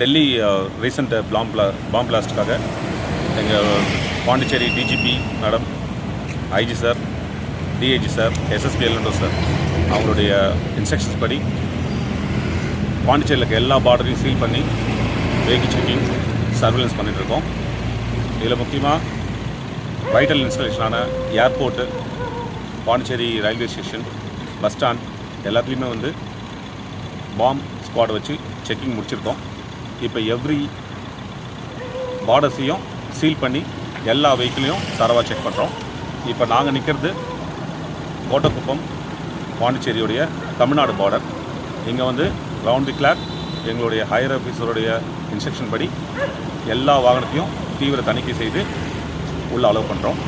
Delhi recent bomb பிளாஸ்ட்டுக்காக எங்கள் Pondicherry DGP madam, IG sir, DIG sir, SSP எல்என்டோ சார் அவங்களுடைய இன்ஸ்ட்ரக்ஷன்ஸ் படி பாண்டிச்சேரியில் இருக்க எல்லா பார்டரையும் சீல் பண்ணி வெஹிக்கிள் செக்கிங், சர்வேலன்ஸ் பண்ணிகிட்ருக்கோம். இதில் முக்கியமாக வைட்டல் இன்ஸ்டாலேஷனான airport, Pondicherry railway station, bus stand எல்லாத்துலேயுமே பாம் ஸ்குவாட் வச்சு செக்கிங் முடிச்சிருக்கோம். இப்போ எவ்ரி பார்டர்ஸையும் சீல் பண்ணி எல்லா வெஹிக்கிளையும் தரவாக செக் பண்ணுறோம். இப்போ நாங்கள் நிற்கிறது கோட்டக்குப்பம், பாண்டிச்சேரியுடைய தமிழ்நாடு பார்டர். இங்கே ரவுண்ட் தி கிளாக் எங்களுடைய ஹையர் ஆஃபீஸருடைய இன்ஸ்ட்ரக்ஷன் படி எல்லா வாகனத்தையும் தீவிர தணிக்கை செய்து உள்ள அலோவ் பண்ணுறோம்.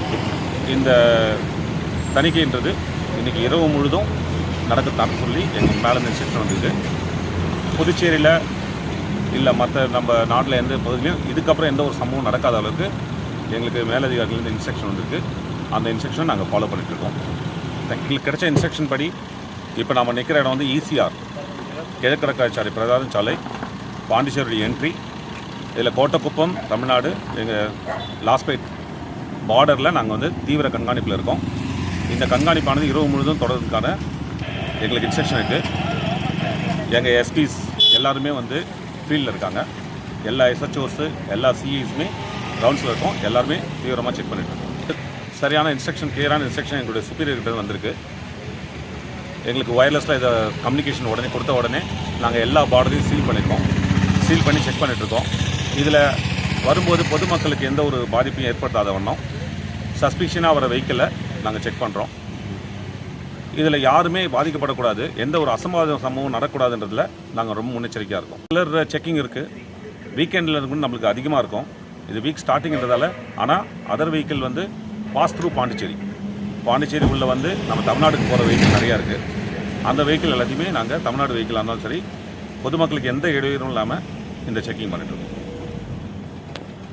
இந்த தணிக்கைன்றது இன்றைக்கி இரவு முழுதும் நடக்கத்தான்னு சொல்லி எங்களுக்கு மேலே இன்ஸ்ட்ரக்ஷன் வந்தது. புதுச்சேரியில் இல்லை மற்ற நம்ம நாட்டில் எந்த பகுதியிலையும் இதுக்கப்புறம் எந்த ஒரு சம்பவம் நடக்காத அளவுக்கு எங்களுக்கு மேலதிகாரிலேருந்து இன்ஸ்ட்ரக்ஷன் வந்திருக்கு. அந்த இன்ஸ்ட்ரக்ஷனை நாங்கள் ஃபாலோ பண்ணிகிட்ருக்கோம். எங்களுக்கு கிடைச்ச இன்ஸ்ட்ரக்ஷன் படி இப்போ நம்ம நிற்கிற இடம் ஈசிஆர், கிழக்கடற்கரை பிரதான சாலை, பாண்டிச்சேரி என்ட்ரி. இதில் கோட்டக்குப்பம் தமிழ்நாடு எங்கள் லாஸ்பேட் பார்டரில் நாங்கள் தீவிர கண்காணிப்பில் இருக்கோம். இந்த கண்காணிப்பானது இரவு முழுதும் தொடர்றதுக்கான எங்களுக்கு இன்ஸ்ட்ரக்ஷன் இருக்குது. எங்கள் எஸ்பிஸ் எல்லாருமே ஃபீல்டில் இருக்காங்க. எல்லா எஸ்ஹெச்ஓஸு, எல்லா சிஇஸுமே ரவுண்ட்ஸில் இருக்கோம். எல்லாருமே தீவிரமாக செக் பண்ணிட்டு இருக்கோம். சரியான இன்ஸ்ட்ரக்ஷன், கிளியரான இன்ஸ்ட்ரக்ஷன் எங்களுடைய சுப்பீரியர்கிட்ட வந்திருக்கு. எங்களுக்கு ஒயர்லெஸில் இதை கம்யூனிகேஷன் உடனே கொடுத்த உடனே நாங்கள் எல்லா பார்டரையும் சீல் பண்ணியிருக்கோம். சீல் பண்ணி செக் பண்ணிகிட்ருக்கோம். இதில் வரும்போது பொதுமக்களுக்கு எந்த ஒரு பாதிப்பையும் ஏற்படுத்தாத வண்ணம் சஸ்பிஷனாக வர வெஹிக்கிளை நாங்கள் செக் பண்ணுறோம். இதில் யாருமே பாதிக்கப்படக்கூடாது, எந்த ஒரு அசம்பாவித சம்பவம் நடக்கூடாதுன்றதில் நாங்கள் ரொம்ப முன்னெச்சரிக்கையாக இருக்கோம். சிலர் செக்கிங் இருக்குது, வீக்கெண்டில் இருக்குன்னு நம்மளுக்கு அதிகமாக இருக்கும். இது வீக் ஸ்டார்டிங்கிறதால. ஆனால் other vehicle pass through Pondicherry உள்ள நம்ம தமிழ்நாட்டுக்கு போகிற வெஹிக்கிள் நிறையா இருக்குது. அந்த வெஹிக்கிள் எல்லாத்தையுமே நாங்கள் தமிழ்நாடு வெஹிக்கிளாக இருந்தாலும் சரி பொதுமக்களுக்கு எந்த இடையூறும் இல்லாமல் இந்த செக்கிங் பண்ணிட்டுருக்கோம்.